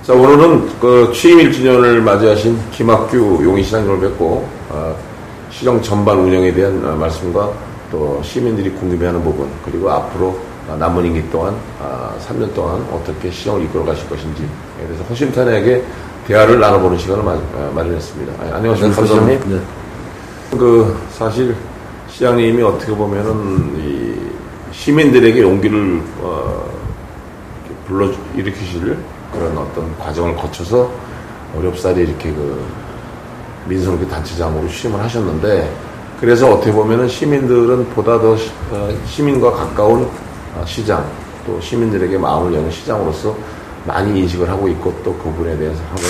자, 오늘은 그 취임 1주년을 맞이하신 김학규 용인시장님을 뵙고 시정 전반 운영에 대한 말씀과 또 시민들이 궁금해하는 부분, 그리고 앞으로 남은 임기 동안 3년 동안 어떻게 시정을 이끌어 가실 것인지에 대해서 허심탄회하게 대화를 나눠보는 시간을 마련했습니다. 안녕하십니까, 시장님? 네. 사실 시장님이 어떻게 보면은 이 시민들에게 용기를 일으키실 그런 어떤 과정을 거쳐서 어렵사리 이렇게 민속기 단체장으로 취임을 하셨는데, 그래서 어떻게 보면은 시민들은 보다 더 시민과 가까운 시장, 또 시민들에게 마음을 여는 시장으로서 많이 인식을 하고 있고, 또 그분에 대해서 하는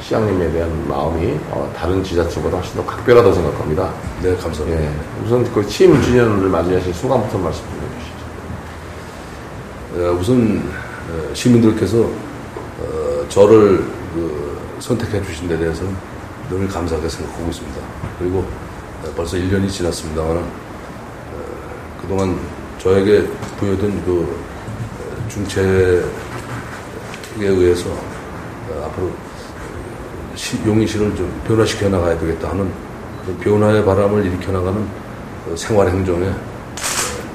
시장님에 대한 마음이 다른 지자체보다 훨씬 더 각별하다고 생각합니다. 네, 감사합니다. 예, 우선 취임 주년을 맞이하신 소감부터 말씀 좀 해주시죠. 우선 시민들께서 저를 선택해 주신 데 대해서는 늘 감사하게 생각하고 있습니다. 그리고 벌써 1년이 지났습니다만 그동안 저에게 부여된 중책에 의해서 앞으로 용인시를 좀 변화시켜 나가야 되겠다 하는 변화의 바람을 일으켜 나가는 생활 행정에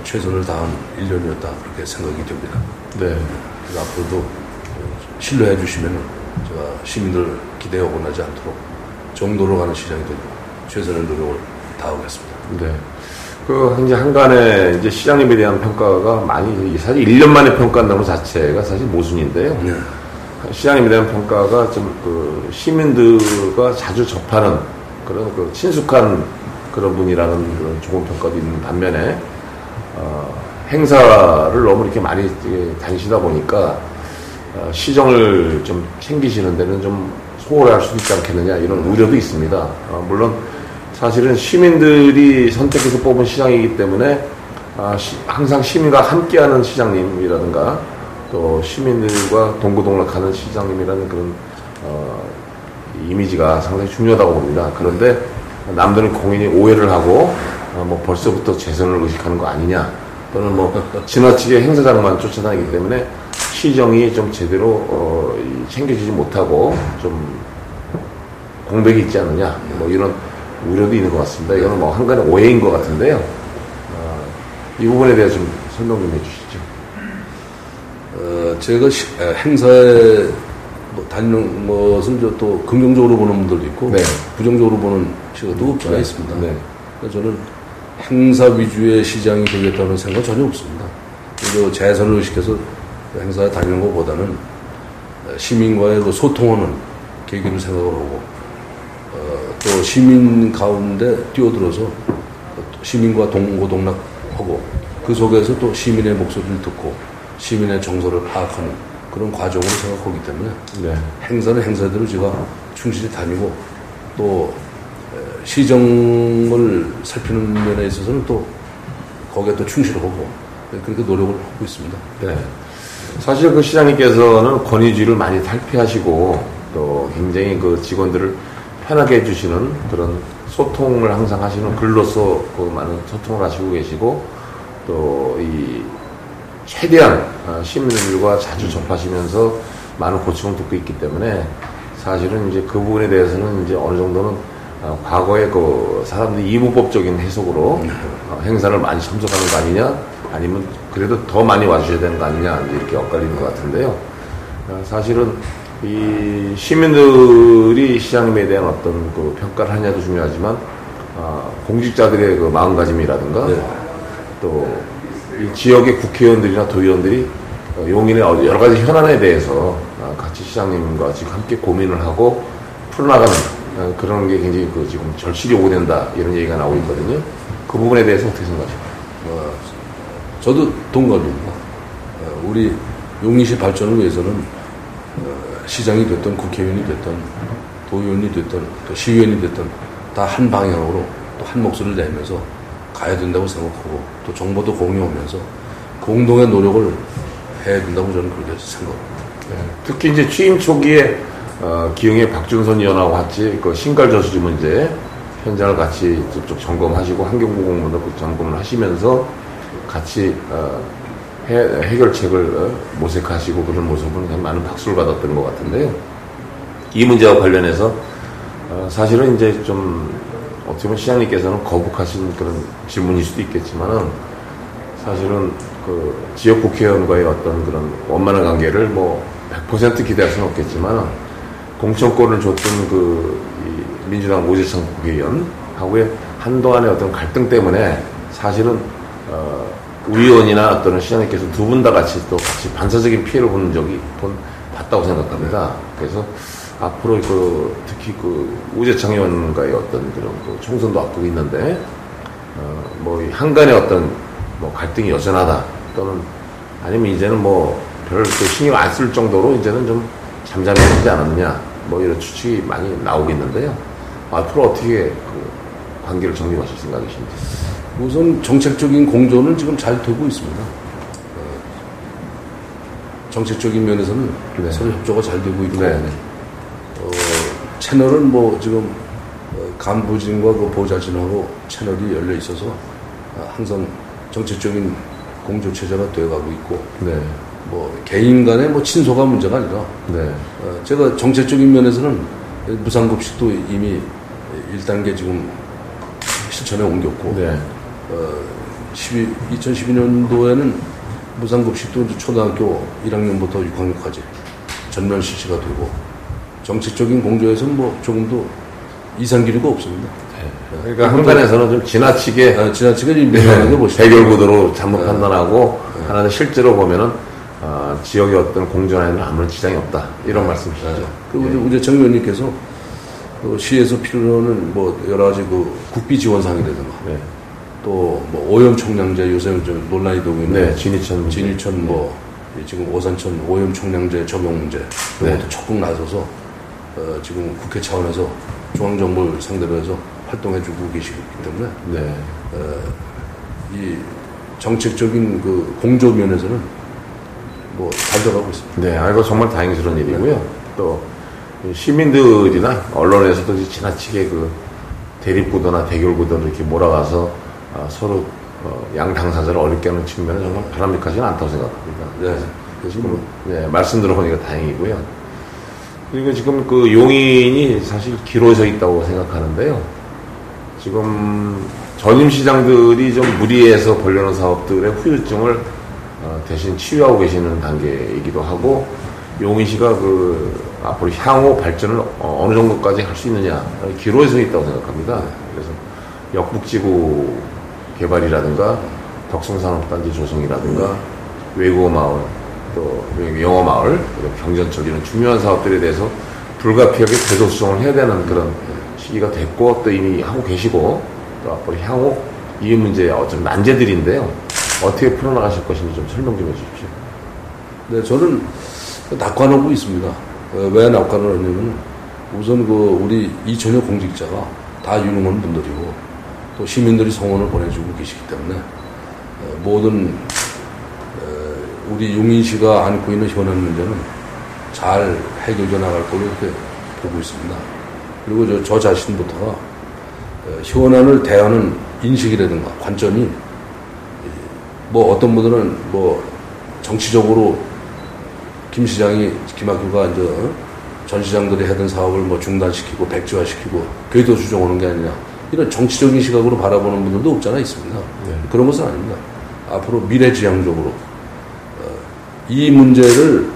최선을 다한 1년이었다, 그렇게 생각이 됩니다. 네. 그래서 앞으로도 신뢰해 주시면 제가 시민들 기대에 어긋나지 않도록 정도로 가는 시장이 되도록 최선의 노력을 다하겠습니다. 네. 이제 한간에 이제 시장님에 대한 평가가 많이, 사실 1년 만에 평가한다는 것 자체가 사실 모순인데요. 네. 시장님에 대한 평가가 좀 시민들과 자주 접하는 그런 친숙한 그런 분이라는 그런 좋은 평가도 있는 반면에, 행사를 너무 이렇게 많이 다니시다 보니까, 시정을 좀 챙기시는 데는 좀 소홀할 수도 있지 않겠느냐, 이런 우려도 있습니다. 물론 사실은 시민들이 선택해서 뽑은 시장이기 때문에 항상 시민과 함께하는 시장님이라든가 또 시민들과 동고동락하는 시장님이라는 그런 이미지가 상당히 중요하다고 봅니다. 그런데 남들은 공인이 오해를 하고 벌써부터 재선을 의식하는 거 아니냐, 또는 지나치게 행사장만 쫓아다니기 때문에 시정이 좀 제대로 챙겨지지 못하고 좀 공백이 있지 않느냐, 이런 우려도 있는 것 같습니다. 이거는 한간의 오해인 것 같은데요. 이 부분에 대해서 좀 설명 좀 해주시죠. 제가 행사에 다니는 것은 또 긍정적으로 보는 분들도 있고, 네, 부정적으로 보는 시각도 없지가 있습니다. 네. 저는 행사 위주의 시장이 되겠다는 생각은 전혀 없습니다. 그리고 재선을 의식해서 행사에 다니는 것보다는 시민과의 소통하는 계기를 생각을 하고, 또 시민 가운데 뛰어들어서 시민과 동고동락하고, 그 속에서 또 시민의 목소리를 듣고 시민의 정서를 파악하는 그런 과정으로 생각하기 때문에, 네, 행사는 행사대로 제가 충실히 다니고, 또 시정을 살피는 면에 있어서는 또 거기에 또 충실하고 그렇게 노력을 하고 있습니다. 네. 사실 시장님께서는 권위주의를 많이 탈피하시고, 또 굉장히 직원들을 편하게 해주시는 그런 소통을 항상 하시는, 글로서 많은 소통을 하시고 계시고, 또 최대한 시민들과 자주 접하시면서 많은 고충을 듣고 있기 때문에, 사실은 이제 그 부분에 대해서는 이제 어느 정도는 과거에 사람들이 이분법적인 해석으로 행사를 많이 참석하는 거 아니냐, 아니면 그래도 더 많이 와주셔야 되는 거 아니냐, 이렇게 엇갈리는 것 같은데요. 사실은 이 시민들이 시장님에 대한 어떤 평가를 하냐도 중요하지만, 공직자들의 마음가짐이라든가, 네, 또 이 지역의 국회의원들이나 도의원들이 용인의 여러 가지 현안에 대해서 같이 시장님과 지금 함께 고민을 하고 풀어나가는 그런 게 굉장히 지금 절실히 요구된다, 이런 얘기가 나오고 있거든요. 그 부분에 대해서 어떻게 생각하십니까? 저도 동감입니다. 우리 용인시 발전을 위해서는 시장이 됐든 국회의원이 됐든 도의원이 됐든 또 시의원이 됐든 다 한 방향으로 또 한 목소리를 내면서 가야 된다고 생각하고, 또 정보도 공유하면서 공동의 노력을 해야 된다고 저는 그렇게 생각합니다. 네. 특히 이제 취임 초기에 기흥의 박준선 의원하고 같이 신갈 저수지 문제 현장을 같이 쭉 점검하시고, 환경부 공무원도 점검을 하시면서 같이 해결책을 모색하시고 그런 모습은 그냥 많은 박수를 받았던 것 같은데요. 이 문제와 관련해서 사실은 이제 좀 어떻게 보면 시장님께서는 거북하신 그런 질문일 수도 있겠지만은 사실은 그 지역 국회의원과의 어떤 그런 원만한 관계를 뭐 100% 기대할 수는 없겠지만 공천권을 줬던 이 민주당 오재창 국회의원하고의 한동안의 어떤 갈등 때문에 사실은 의원이나 어떤 시장님께서 두 분 다 같이 반사적인 피해를 봤다고 생각합니다. 그래서 앞으로 특히 우재창 의원과의 어떤 그런 총선도 앞두고 있는데 뭐 한간의 어떤 뭐 갈등이 여전하다 또는 아니면 이제는 뭐 별 신경 안 쓸 정도로 이제는 좀 잠잠해지지 않았느냐 뭐 이런 추측이 많이 나오고 있는데요. 앞으로 어떻게 관계를 정립하실 생각이신지? 우선 정책적인 공조는 지금 잘 되고 있습니다. 정책적인 면에서는 네. 서로 협조가 잘 되고 있고 네. 채널은 뭐 지금 간부진과 보좌진하고 채널이 열려 있어서 항상 정책적인 공조 체제가 되어가고 있고 네. 뭐 개인 간의 뭐 친소가 문제가 아니라 네. 제가 정책적인 면에서는 무상급식도 이미 1단계 지금 실천에 옮겼고 네. 2012년도에는 무상급식도 초등학교 1학년부터 6학년까지 전면 실시가 되고 정책적인 공조에서는 뭐 조금도 이상 기류가 없습니다. 네. 그러니까 한간에서는 좀 지나치게 민감하게 보시죠. 대결 구도로 잘못 판단하고 하나는 실제로 보면은 지역의 어떤 공존에는 아무런 지장이 없다 이런 말씀이시죠. 그리고 우재창 의원님께서 시에서 필요로는 뭐 여러 가지 국비 지원상이라든가 또 뭐 오염 총량제 요새 좀 논란이 되고 있는 진이천 뭐 지금 오산천 오염 총량제 적용 문제 이것도 적극 나서서 지금 국회 차원에서 중앙정부를 상대로 해서 활동해주고 계시기 때문에 이 정책적인 공조 면에서는 뭐 잘 들어가고 있습니다. 네, 이거 정말 다행스러운 일이고요. 또 시민들이나 언론에서도 지나치게 대립구도나 대결구도를 이렇게 몰아가서 서로 양 당사자를 어렵게 하는 측면은 정말 바람직하지는 않다고 생각합니다. 네, 지금 말씀 들어보니까 다행이고요. 그리고 지금 용인이 사실 기로에 있다고 생각하는데요. 지금 전임시장들이 좀 무리해서 벌려놓은 사업들의 후유증을 대신 치유하고 계시는 단계이기도 하고 용인시가 앞으로 향후 발전을 어느 정도까지 할 수 있느냐 기로에 서 있다고 생각합니다. 그래서 역북지구 개발이라든가 덕성산업단지 조성이라든가 외국어마을 또 영어마을 경전철 이런 중요한 사업들에 대해서 불가피하게 궤도 수정을 해야 되는 그런 시기가 됐고 또 이미 하고 계시고 또 앞으로 향후 이 문제의 어떤 난제들인데요. 어떻게 풀어나가실 것인지 좀 설명 좀 해주십시오. 네, 저는 낙관하고 있습니다. 왜 낙관을 하냐면 우선 우리 2천여 공직자가 다 유능한 분들이고 또 시민들이 성원을 보내주고 계시기 때문에 모든 우리 용인시가 안고 있는 현안 문제는 잘 해결돼 나갈 걸로 이렇게 보고 있습니다. 그리고 저 자신부터가 현안을 대하는 인식이라든가 관점이 뭐 어떤 분들은 뭐 정치적으로 김학규가 이제 전 시장들이 하던 사업을 뭐 중단시키고 백지화시키고 궤도 수정하는 게 아니냐 이런 정치적인 시각으로 바라보는 분들도 없잖아 있습니다. 그런 것은 아닙니다. 앞으로 미래지향적으로 이 문제를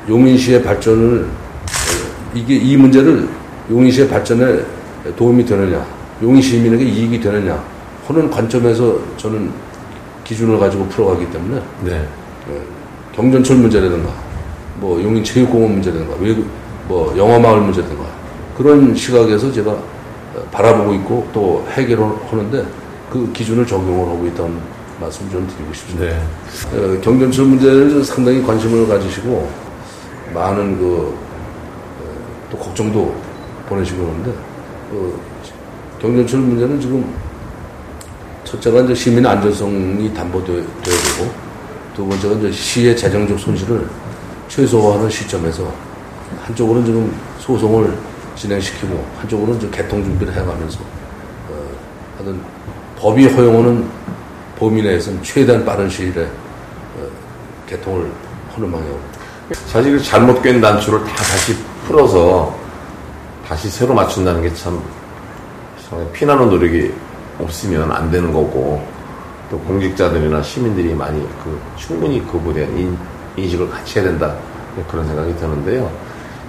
용인시의 발전을 이 문제를 용인시의 발전에 도움이 되느냐 용인 시민에게 이익이 되느냐 하는 관점에서 저는 기준을 가지고 풀어가기 때문에 경전철 문제라든가 뭐 용인 체육공원 문제라든가 뭐 영화마을 문제라든가 그런 시각에서 제가 바라보고 있고 또 해결을 하는데 그 기준을 적용을 하고 있다는 말씀을 좀 드리고 싶습니다. 경전철 문제를 상당히 관심을 가지시고 많은 또 걱정도 보내시고 그러는데 경전철 문제는 지금 첫째가 이제 시민 안전성이 담보되어야 되고 두 번째가 이제 시의 재정적 손실을 최소화하는 시점에서 한쪽으로는 지금 소송을 진행시키고 한쪽으로는 이제 개통 준비를 해가면서 하여튼 법이 허용하는 범위 내에서는 최대한 빠른 시일에 개통을 하는 방향. 사실 잘못된 단추를 다 다시 풀어서 다시 새로 맞춘다는 게 참 피나는 노력이 없으면 안 되는 거고, 또 공직자들이나 시민들이 많이 충분히 그거에 대한 인식을 같이 해야 된다, 그런 생각이 드는데요.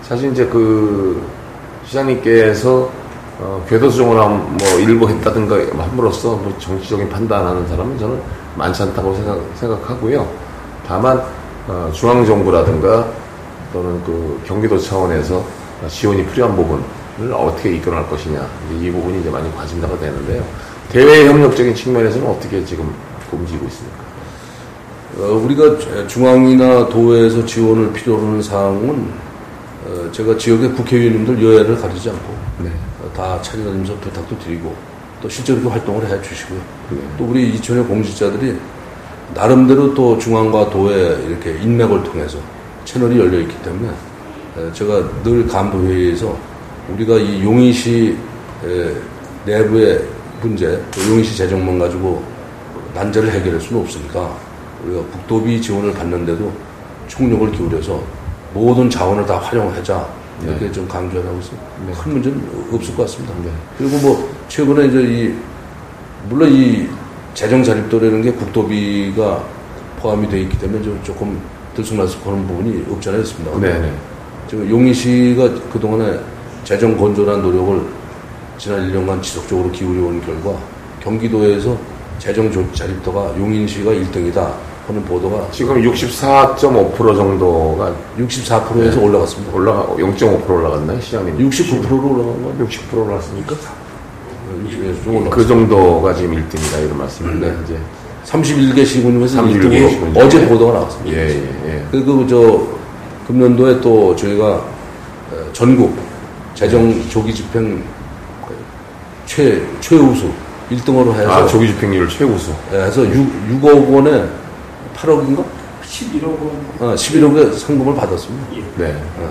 사실 이제 시장님께서 궤도 수정을 일부 했다든가 함으로써 정치적인 판단하는 사람은 저는 많지 않다고 생각하고요. 다만 중앙정부라든가 또는 경기도 차원에서 지원이 필요한 부분을 어떻게 이끌어갈 것이냐, 이 부분이 이제 많이 관심사가 되는데요. 대외 협력적인 측면에서는 어떻게 지금 움직이고 있습니까? 우리가 중앙이나 도에서 지원을 필요로 하는 사항은 제가 지역의 국회의원님들 여야를 가리지 않고 다 찾아다니면서 부탁도 드리고 또 실제로 이렇게 활동을 해 주시고요. 또 우리 이천의 공직자들이 나름대로 또 중앙과 도의 이렇게 인맥을 통해서 채널이 열려 있기 때문에 제가 늘 간부회의에서 우리가 이 용인시 내부의 문제, 또 용인시 재정만 가지고 난제를 해결할 수는 없으니까 우리가 국도비 지원을 받는데도 총력을 기울여서 모든 자원을 다 활용하자, 이렇게 좀 강조하고 있습니다. 큰 문제는 없을 것 같습니다. 그리고 최근에 이제 물론 이 재정 자립도라는 게 국도비가 포함이 되어 있기 때문에 조금 들쑥날쑥하는 부분이 없지 않아 있습니다. 지금 용인시가 그동안에 재정 건전한 노력을 지난 1년간 지속적으로 기울여온 결과 경기도에서 재정 자립도가 용인시가 1등이다 하는 보도가 지금 64.5% 정도가 64%에서 올라갔습니다. 0.5% 올라갔나요, 시장님? 69%로 올라간 거? 60% 올라갔습니까? 그 정도가 지금 1등이다 이런 말씀인데 이제 31개 시군에서 1등으로 어제 보도가 나왔습니다. 그리고 금년도에 또 저희가 전국 재정 조기 집행 최우수 1등으로 해서 조기 집행률 최우수. 해서 6억 원에 8억인가? 11억 원. 11억의 상금을 받았습니다.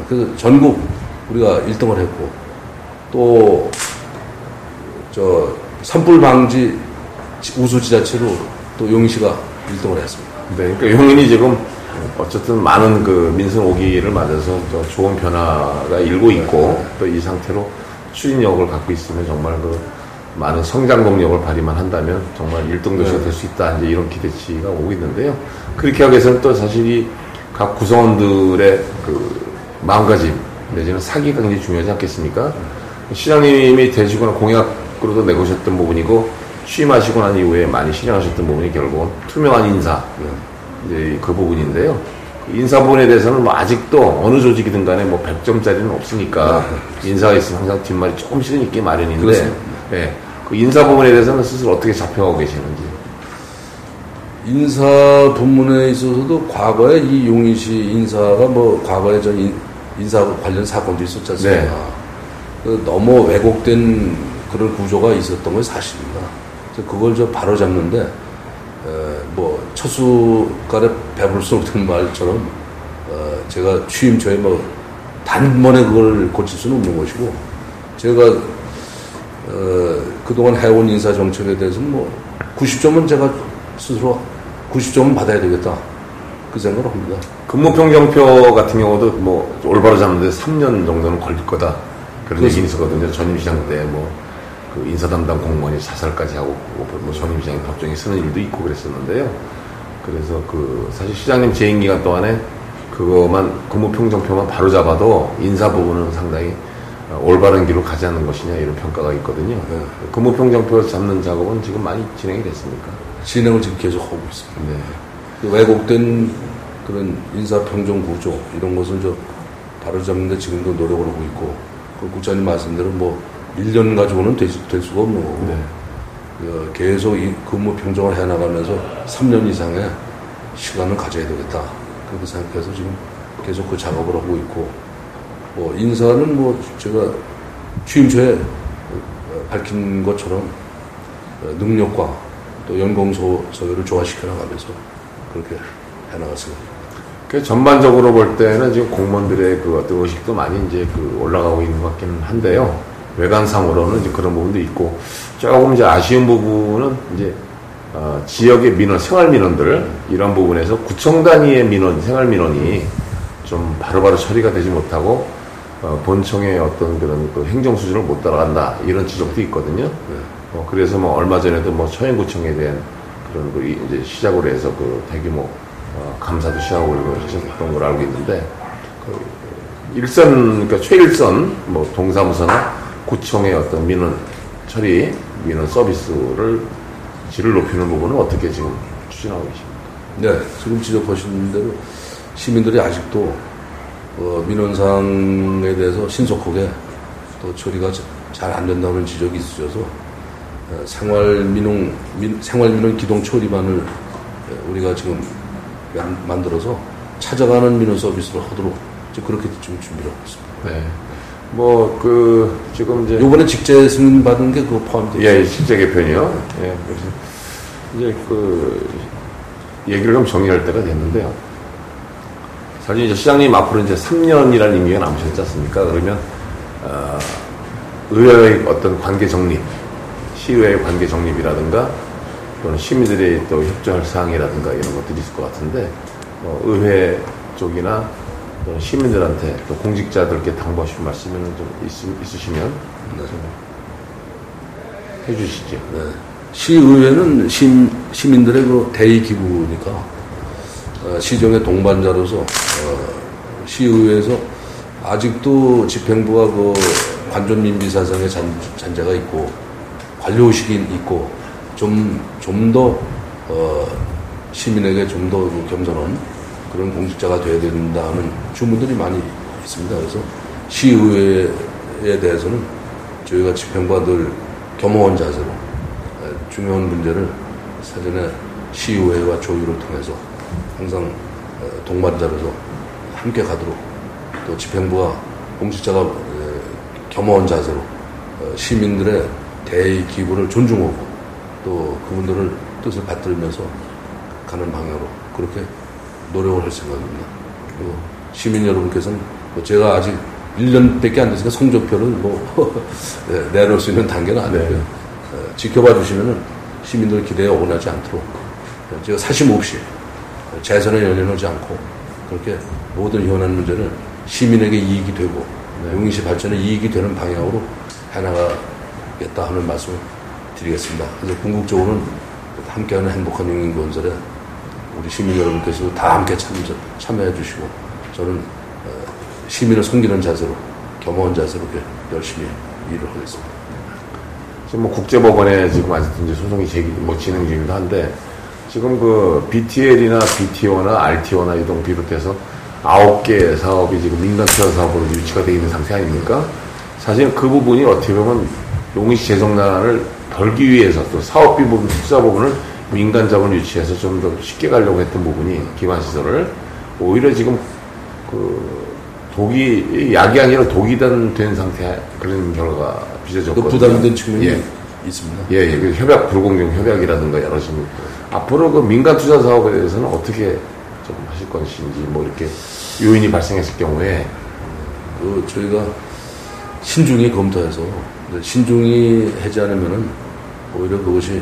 그래서 전국 우리가 1등을 했고 또 산불 방지 우수 지자체로 또 용인시가 1등을 했습니다. 그러니까 용인이 지금 어쨌든 많은 민선 오기를 맞아서 좋은 변화가 일고 있고 또 이 상태로 추진력을 갖고 있으면 정말 많은 성장 동력을 발휘만 한다면 정말 1등 도시가 될 수 있다, 이제 이런 기대치가 오고 있는데요. 그렇게 하기 위해서는 또 사실 이 각 구성원들의 마음가짐 내지는 사기가 굉장히 중요하지 않겠습니까? 시장님이 되시거나 공약으로도 내고셨던 부분이고 취임하시고 난 이후에 많이 실행하셨던 부분이 결국은 투명한 인사, 이제 그 부분인데요. 인사 부분에 대해서는 아직도 어느 조직이든 간에 100점짜리는 없으니까 인사가 있으면 항상 뒷말이 조금씩은 있게 마련인데 그 인사 부분에 대해서는 스스로 어떻게 잡혀가고 계시는지. 인사 부문에 있어서도 과거에 이 용인시 인사가 과거에 인사 관련 사건도 있었지 않습니까? 너무 왜곡된 그런 구조가 있었던 건 사실입니다. 그걸 바로 잡는데 첫 숟갈에 배부를 수 없는 말처럼 제가 취임 초에 단번에 그걸 고칠 수는 없는 것이고, 제가 그동안 해온 인사 정책에 대해서는 90점은 제가 스스로 90점은 받아야 되겠다, 그 생각을 합니다. 근무평정표 같은 경우도 올바로 잡는데 3년 정도는 걸릴 거다, 그런 얘기 있었거든요. 전임 시장 때 그 인사 담당 공무원이 자살까지 하고 전임 시장이 법정에 쓰는 일도 있고 그랬었는데요. 그래서 사실 시장님 재임 기간 동안에 그거만 근무평정표만 바로 잡아도 인사 부분은 상당히 올바른 길로 가지 않는 것이냐, 이런 평가가 있거든요. 근무평정표 잡는 작업은 지금 많이 진행이 됐습니까? 진행을 지금 계속 하고 있습니다. 왜곡된 그런 인사평정 구조 이런 것을 바로 잡는데 지금도 노력을 하고 있고, 국장님 말씀대로 1년 가지고는 될 수가 없는 거고, 계속 이 근무 평정을 해나가면서 3년 이상의 시간을 가져야 되겠다, 그렇게 생각해서 지금 계속 그 작업을 하고 있고, 인사는 제가 취임 초에 밝힌 것처럼 능력과 또 연공 서열을 조화시켜 나가면서 그렇게 해나갔습니다. 전반적으로 볼 때는 지금 공무원들의 어떤 의식도 많이 이제 올라가고 있는 것 같기는 한데요. 외관상으로는 이제 그런 부분도 있고, 조금 이제 아쉬운 부분은 이제 지역의 민원, 생활민원들, 이런 부분에서 구청 단위의 민원, 생활민원이 좀 바로바로 처리가 되지 못하고, 본청의 어떤 그런 그 행정 수준을 못 따라간다, 이런 지적도 있거든요. 그래서 뭐 얼마 전에도 뭐 처행구청에 대한 그런 그 이제 시작으로 해서 그 대규모 감사도 시작하고 하셨던 걸 알고 있는데, 그러니까 최일선 뭐 동사무소나 구청의 어떤 민원 처리, 민원 서비스를 질을 높이는 부분은 어떻게 지금 추진하고 계십니까? 네, 지금 지적하신 대로 시민들이 아직도 민원사항에 대해서 신속하게 또 처리가 잘 안 된다는 지적이 있으셔서 생활민원 기동 처리반을 우리가 지금 만들어서 찾아가는 민원 서비스를 하도록 그렇게 좀 준비를 하고 있습니다. 네. 지금 이제. 요번에 직제 승인 받은 게 그거 포함되어 있어요. 예, 직제 개편이요. 예, 그래서 이제 얘기를 좀 정리할 때가 됐는데요. 사실 이제 시장님 앞으로 이제 3년이라는 임기가 남으셨지 않습니까? 그러면, 의회의 어떤 관계 정립, 시의회의 관계 정립이라든가, 또는 시민들의 또 협조할 사항이라든가 이런 것들이 있을 것 같은데, 의회 쪽이나 또 시민들한테 또 공직자들께 당부하실 말씀은 좀 있으시면 네. 좀 해주시죠. 네. 시의회는 시민들의 그 대의 기구니까 시정의 동반자로서 시의회에서 아직도 집행부가 그 관존민비 사상의 잔재가 있고 관료의식이 있고 좀 더 시민에게 좀 더 겸손한 그런 공직자가 돼야 된다는 주문들이 많이 있습니다. 그래서 시의회에 대해서는 저희가 집행부가 늘 겸허한 자세로 중요한 문제를 사전에 시의회와 조율을 통해서 항상 동반자로서 함께 가도록 또 집행부가 공직자가 겸허한 자세로 시민들의 대의 기구를 존중하고 또 그분들을 뜻을 받들면서 가는 방향으로 그렇게 노력을 할 생각입니다. 그리고 시민 여러분께서는 제가 아직 1년밖에 안 됐으니까 성적표를 내놓을 수 있는 단계는 아니고요. 네. 지켜봐 주시면은 시민들 기대에 어긋나지 않도록 제가 사심 없이 재선에 연연하지 않고 그렇게 모든 현안 문제는 시민에게 이익이 되고 네. 용인시 발전에 이익이 되는 방향으로 해나가겠다 하는 말씀을 드리겠습니다. 그래서 궁극적으로는 함께하는 행복한 용인 건설에 우리 시민 여러분께서 다 함께 참여해 주시고 저는 시민을 섬기는 자세로 겸허한 자세로 열심히 일을 하겠습니다. 지금 뭐 국제법원에 지금 아직도 이제 소송이 진행 중이기도 한데 지금 그 BTL이나 BTO나 RTO나 이동 비롯해서 9개 사업이 지금 민간 투자 사업으로 유치가 되어 있는 상태 아닙니까? 사실 그 부분이 어떻게 보면 용인시 재정난을 덜기 위해서 또 사업비 부분, 투자 부분을 민간 자본 유치해서 좀 더 쉽게 가려고 했던 부분이 기반시설을 오히려 지금 약이 아니라 독이 된 상태 그런 결과가 빚어졌거든요. 부담된 측면이 있습니다. 예, 그 불공정 협약이라든가 여러 식으로 앞으로 그 민간 투자 사업에 대해서는 어떻게 좀 하실 것인지 뭐 이렇게 요인이 발생했을 경우에 저희가 신중히 검토해서 신중히 하지 않으면은 오히려 그것이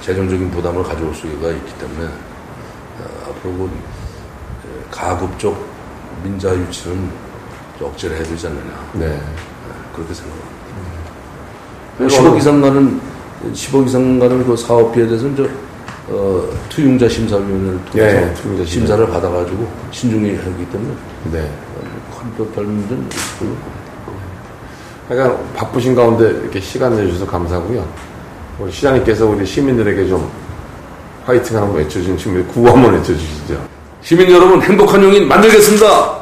재정적인 부담을 가져올 수가 있기 때문에 앞으로 가급적 민자 유치는 억제를 해야 되지 않느냐. 네. 그렇게 생각합니다. 10억 이상 가는 그 사업비에 대해서는 투융자 심사위원회를 통해서 심사를 받아가지고 신중히 하기 때문에 별 문제는 없고요. 그러니까 바쁘신 가운데 이렇게 시간 내주셔서 감사하고요. 우리 시장님께서 우리 시민들에게 좀 화이팅 한번 외쳐주신 측면에 구호 한번 외쳐주시죠. 시민 여러분 행복한 용인 만들겠습니다.